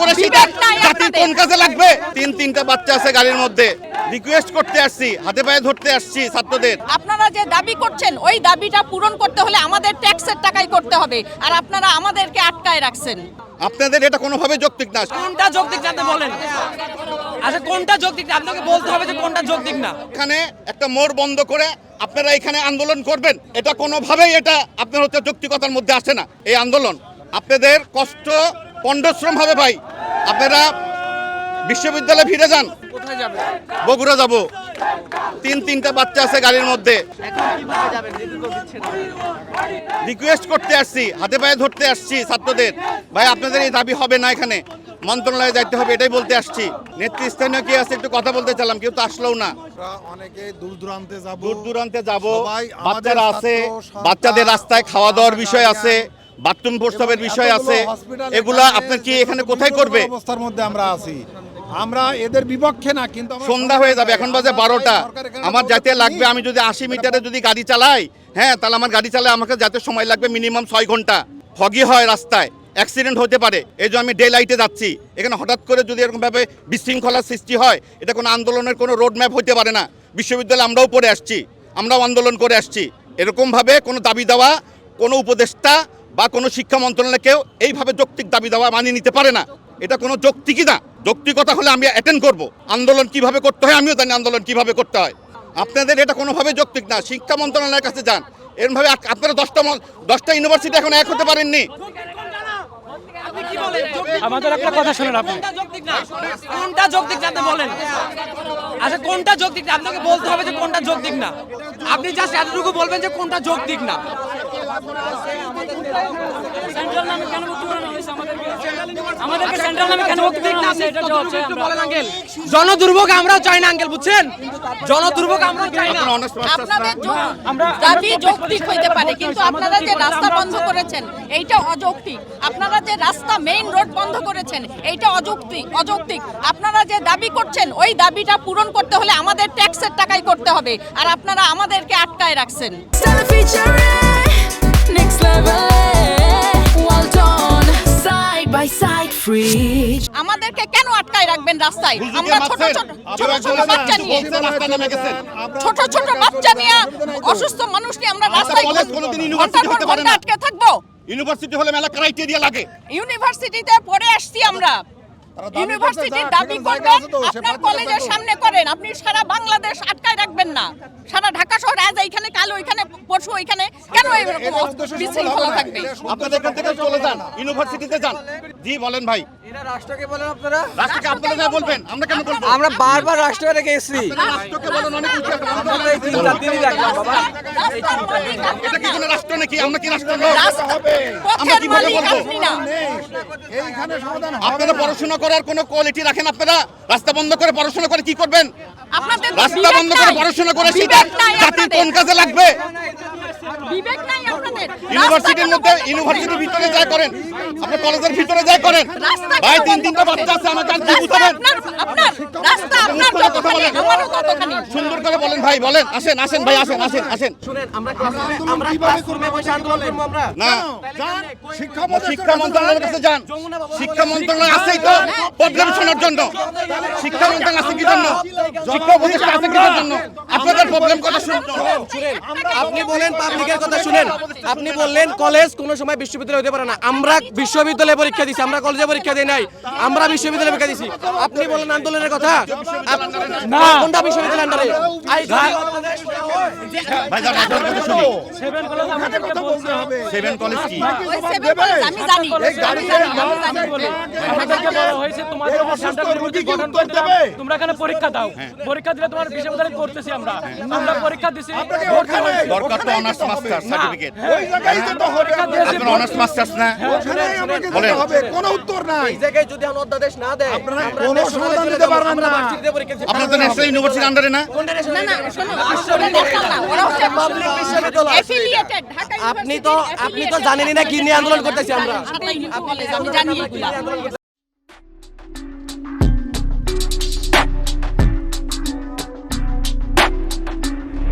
করে জাতির কোন কাজে লাগবে? তিনটা বাচ্চা আছে গাড়ির মধ্যে। রিকোয়েস্ট করতে আসছি, হাতে পায়ে ধরতে আসছি ছাত্রদের। আপনারা যে দাবি করছেন ওই দাবিটা পূরণ করতে হলে আমাদের ট্যাক্সের টাকাই করতে হবে, আর আপনারা আমাদেরকে আটকায় রাখছেন। আপনাদের এটা কোনোভাবে যৌক্তিক না। কোনটা যৌক্তিক জানতে বলেন? আচ্ছা কোনটা যৌক্তিক আপনাকে বলতে হবে যে কোনটা যৌক্তিক না। এখানে একটা মোড় বন্ধ করে আপনারা এখানে আন্দোলন করবেন, এটা কোনোভাবেই এটা আপনার হচ্ছে যৌক্তিকতার মধ্যে আসে না। এই আন্দোলন আপনাদের কষ্ট পণ্ডশ্রম হবে ভাই। আপনারা বিশ্ববিদ্যালয়ে ফিরে যান। কোথায় যাবে? বগুড়া যাব। তিনটা বাচ্চা আছে গাড়ির মধ্যে। রিকোয়েস্ট করতে আসছি, হাতে পায়ে ধরতে আসছি ছাত্রদের। ভাই আপনাদের এই দাবি হবে না, এখানে মন্ত্রণালয়ে যাইতে হবে, এটাই বলতে আসছি। নেতৃস্থানীয় কি আছে একটু কথা বলতে চাইলাম, কেউ তো আসলেও না। অনেকে দূর দূরান্তে যাব, সবাই বাচ্চারা আমাদের আছে, ছাত্র, বাচ্চাদের সরকার, রাস্তায় খাওয়া দাওয়ার বিষয় আছে, গার্ডিয়ান, বাথরুম প্রস্তাবের বিষয় আছে, এতগুলো হসপিটাল এগুলা এখানে আপনার কি এখানে কোথায় করবে? অবস্থার মধ্যে আমরা আছি, আমরা এদের বিপক্ষে না, কিন্তু আমরা সন্ধ্যা হয়ে যাবে, এখন বাজে 12টা। সরকার এখানে আমার পদক্ষেপ যাতে লাগবে, নিক। আমি যদি 80 মিটারে যদি গাড়ি চালাই, হ্যাঁ তাহলে আমার গাড়ি চালায় আমাকে যাতে সময় লাগবে মিনিমাম 6 ঘন্টা। ফগি হয় রাস্তায়, অ্যাক্সিডেন্ট হতে পারে, এই জন্য আমি ডে লাইটে যাচ্ছি। এখানে হঠাৎ করে যদি এরকমভাবে বিশৃঙ্খলার সৃষ্টি হয়, এটা কোনো আন্দোলনের কোনো রোড ম্যাপ হতে পারে না। বিশ্ববিদ্যালয়ে আমরাও পড়ে আসছি, আমরাও আন্দোলন করে আসছি। এরকমভাবে কোনো দাবি দেওয়া কোনো উপদেষ্টা বা কোনো শিক্ষা মন্ত্রণালয়কেও এইভাবে যৌক্তিক দাবি দেওয়া মানিয়ে নিতে পারে না। এটা কোনো যৌক্তিকই না। যৌক্তিকতা হলে আমি অ্যাটেন্ড করব। আন্দোলন কিভাবে করতে হয় আমিও জানি আন্দোলন কিভাবে করতে হয়। আপনাদের এটা কোনোভাবে যৌক্তিক না। শিক্ষা মন্ত্রণালয়ের কাছে যান। এরকমভাবে আপনারা 10টা ইউনিভার্সিটি এখন এক হতে পারেননি। আমাদের একটা কথা শুনেন, আপনি কোনটা যৌক্তিক জানতে বলেন? আচ্ছা কোনটা যৌক্তিক আপনাকে বলতে হবে যে কোনটা যৌক্তিক না। আপনি জাস্ট এতটুকু বলবেন যে কোনটা যৌক্তিক না। আমাদেরকে সেন্ট্রাল নামে কেন যৌক্তিক না সেটা হচ্ছে একটু বলেন আঙ্কেল। জনদুর্ভোগ আমরাও চাই না আঙ্কেল, বুঝছেন? জনদুর্ভোগ আমরাও চাই না। আপনাদের দাবি যৌক্তিক হইতে পারে, কিন্তু আপনারা যে রাস্তা বন্ধ করেছেন এইটা অযৌক্তিক। আপনারা যে রাস্তা মেইন রোড বন্ধ করেছেন এইটা অযৌক্তিক। আপনারা যে দাবি করছেন ওই দাবিটা পূরণ করতে হলে আমাদের ট্যাক্সের টাকাই করতে হবে, আর আপনারা আমাদেরকে আটকায় রাখছেন। আমাদেরকে কেন আটকায় রাখবেন রাস্তায়? আমরা ছোট বাচ্চা নিয়ে অসুস্থ মানুষ নিয়ে আমরা রাস্তায় ঘন্টা আটকে থাকবো? ইউনিভার্সিটি হলে মেলা ক্রাইটেরিয়া লাগে। ইউনিভার্সিটিতে পড়ে আসছি আমরা। ইউনিভার্সিটির দাবি করবেন, আপনার কলেজের সামনে করেন। আপনি সারা বাংলাদেশ আটকায় রাখবেন না। সারা ঢাকা শহর আজ এইখানে, কাল ওইখানে, পরশু ওইখানে, কেন এরকম বিশৃঙ্খলা থাকবে? আপনাদের এখান থেকে চলে যান, ইউনিভার্সিটিতে যান। জি বলেন ভাই। এটা রাষ্ট্রকে বলেন আপনারা? রাষ্ট্রকে আপনারা যা বলবেন, আমরা কেন বলবো? আমরা বারবার রাষ্ট্রকে গেছি। রাষ্ট্রকে বলেন, অনেক কিছু আছে। আমরা এই 3-4 দিনই দেখলাম বাবা। এটা কি কোনো রাষ্ট্র নাকি? আমরা কি রাষ্ট্র নই? আমরা পথের কিভাবে মালিক বলবো? আপনি না। এইখানে সমাধান হবে আপনারা না। পড়াশোনা করার কোনো কোয়ালিটি রাখেন? আপনারা রাস্তা বন্ধ করে পড়াশোনা করে কি করবেন? আপনাদের রাস্তা বন্ধ করে পড়াশোনা করে সেটা বিবেক নাই জাতির আপনাদের। কোন কাজে লাগবে? বিবেক নাই আপনাদের। ইউনিভার্সিটির মধ্যে, ইউনিভার্সিটির ভিতরে যা করেন, আপনার কলেজের ভিতরে যা করেন। ভাই তিনটা বাচ্চা আছে, আমাকে আর কি বুঝাবেন? আপনার রাস্তা আপনার যতখানি, আমারও ততখানি। সুন্দর করে বলেন ভাই, বলেন। আসেন ভাই, আসেন। শুনেন, আমরা ক্লাসরুমে বসে আন্দোলন করব আমরা। না, শিক্ষা মন্ত্রণালয়ের কাছে যান। শিক্ষা মন্ত্রণালয় আছেই তো প্রবলেম শোনার জন্য। শিক্ষা মন্ত্রণালয় আছে কি জন্য? শিক্ষা উপদেষ্টা আছে কি জন্য? আপনাদের প্রবলেম কথা শুনতে। শুনেন, আপনি বলেন পাবলিকের কথা শুনেন। আপনি বললেন কলেজ কোনো সময় বিশ্ববিদ্যালয় হতে পারে না। আমরা বিশ্ববিদ্যালয়ে পরীক্ষা দিছি, আমরা কলেজে পরীক্ষা দেই নাই, আমরা বিশ্ববিদ্যালয়ে পরীক্ষা দিছি। আপনি বলেন আন্দোলনের কথা? না, কোনটা বিশ্ববিদ্যালয়ের আন্ডারে? ভাই যান, আপনার কথা শুনি। সেভেন কলেজ কি? ওই সেভেন কলেজ আমি জানি। আমাদেরকে বলা হয়েছে তোমাদের সেন্টারের মধ্যে গঠন করতে হবে, তোমরা এখানে পরীক্ষা দাও। পরীক্ষা দিলে তোমার বিশ্ববিদ্যালয় করতেছি আমরা পরীক্ষা দিছি। দরকার তো অনার্স মাস্টার সার্টিফিকেট। পরীক্ষা দিয়েছি। আপনার অনার্স মাস্টার্স না? বলেন। কোনো উত্তর নাই। এই জায়গায় যদি এখন অধ্যাদেশ না দেয়, আপনারা কোনো সমাধান দিতে পারবেন না। ভার্সিটিতে পরীক্ষা দিছি। আপনার তো ন্যাশনাল ইউনিভার্সিটির আন্ডারে না? না, শোনো, ওরা ন্যাশনাল না, ওরা হচ্ছে পাবলিক বিশ্ববিদ্যালয়। affiliated, ঢাকা আপনি তো জানেনই না কি নিয়ে আন্দোলন করতেছি আমরা। ঢাকা ইউনিভার্সিটি কলেজ, আমি জানি এগুলা।